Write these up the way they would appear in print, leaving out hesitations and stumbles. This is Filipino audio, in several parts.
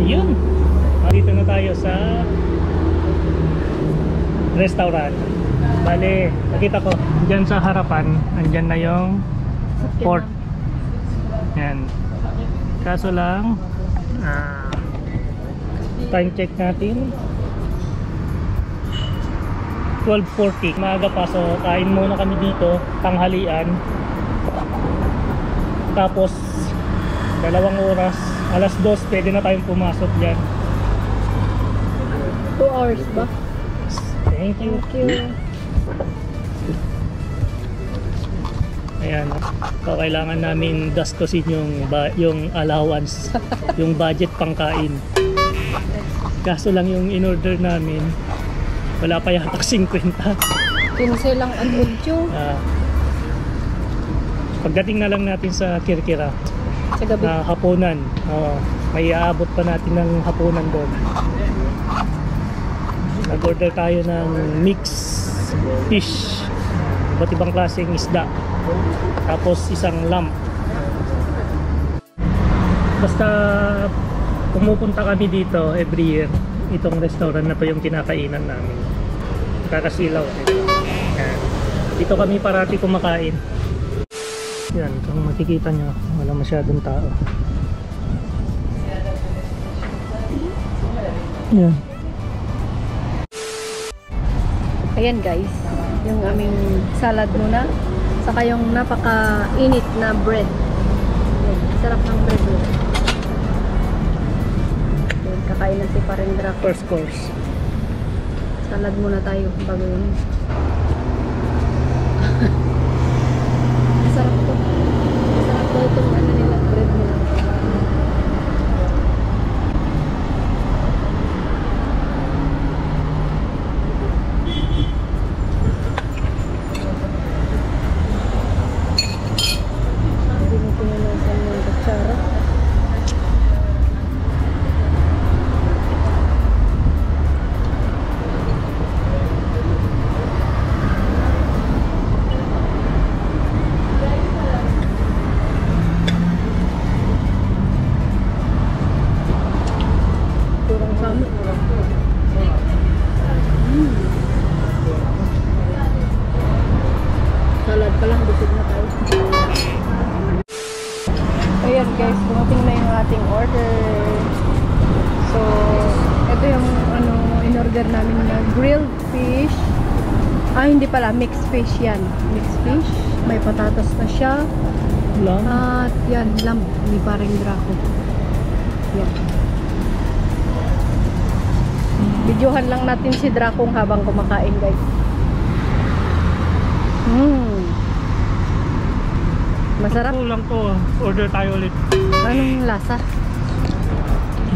Yun. Dito na tayo sa restaurant. Bale, nakita ko dyan sa harapan, andyan na yung port. Yan. Kaso lang, time check natin 12:40. Maaga pa, so kain muna kami dito, tanghalian. Tapos 2 oras, alas 2 pwede na tayong pumasok dyan. 2 hours ba? Thank you. Ayan, so kailangan namin gastusin yung allowance, yung budget pangkain. Kaso lang yung in-order namin, wala pa yata 50. 15 lang ang audio. Pagdating na lang natin sa Kirkira, Sa gabi. hapunan, may aabot pa natin ng hapunan doon. Nag-order tayo ng mixed fish, iba't ibang klaseng isda, tapos isang lamb. Basta pumupunta kami dito every year, itong restaurant na to yung kinakainan namin, Kakasilaw. Yan. Dito kami parati kumakain. Yan, kung makikita nyo, wala masyadong tao. Yan. Ayan guys, yung aming salad muna. Saka yung napaka-init na bread. Ayan, sarap ng bread mo. Ayan, kakain na si Parendra. First course. Salad muna tayo bago yun. Sarap to. Sarap to itong ano nila, bread nila. Hindi mo pinanasan ng kutsara. Kurang sama. Salad pa lang, busog na tayo. Ayan guys, dumating na yung ating order. So, ito yung ano, in-order namin na grilled fish. Hindi pala, mixed fish yan. Mixed fish. May patatas na siya. Lamb. At yan, lamb. Ni paring Draco. Yan. Videohan lang natin si Dracong habang kumakain guys. Masarap. Ito lang to. Order tayo ulit. Anong lasa?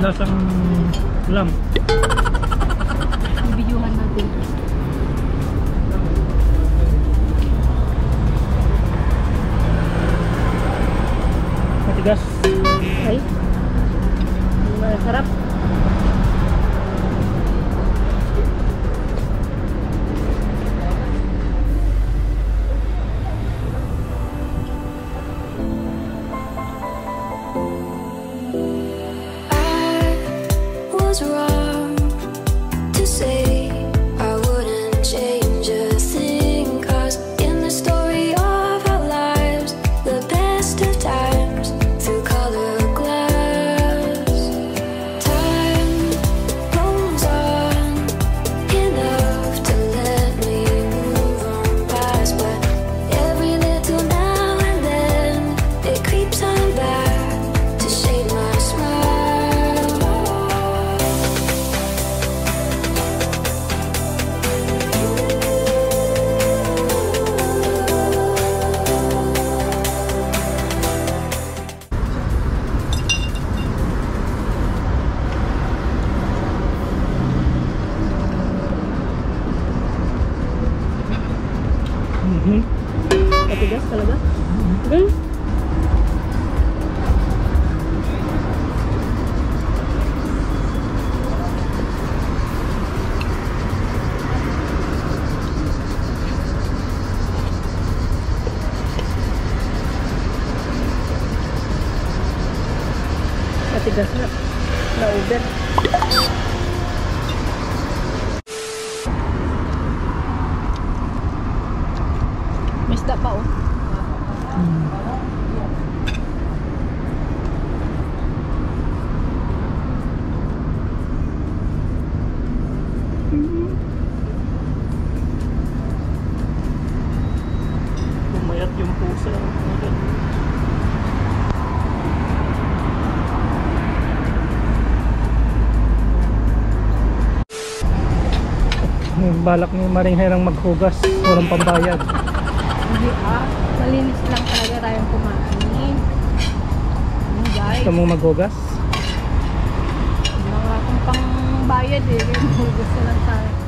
Lasang lamb. Videohan natin. Matigas. Ay. Masarap. Was wrong to say I wouldn't change a thing, 'cause in the story of our lives, the best of times through colored glass. Na Uber. May isda pa oh. Pumayat yung pusa. Balak ni Maring Herang maghugas, walang pambayad. Hindi malinis lang talaga tayong kumain. Guys, Gusto mong maghugas? mga kung pang bayad eh, gusto lang tayo.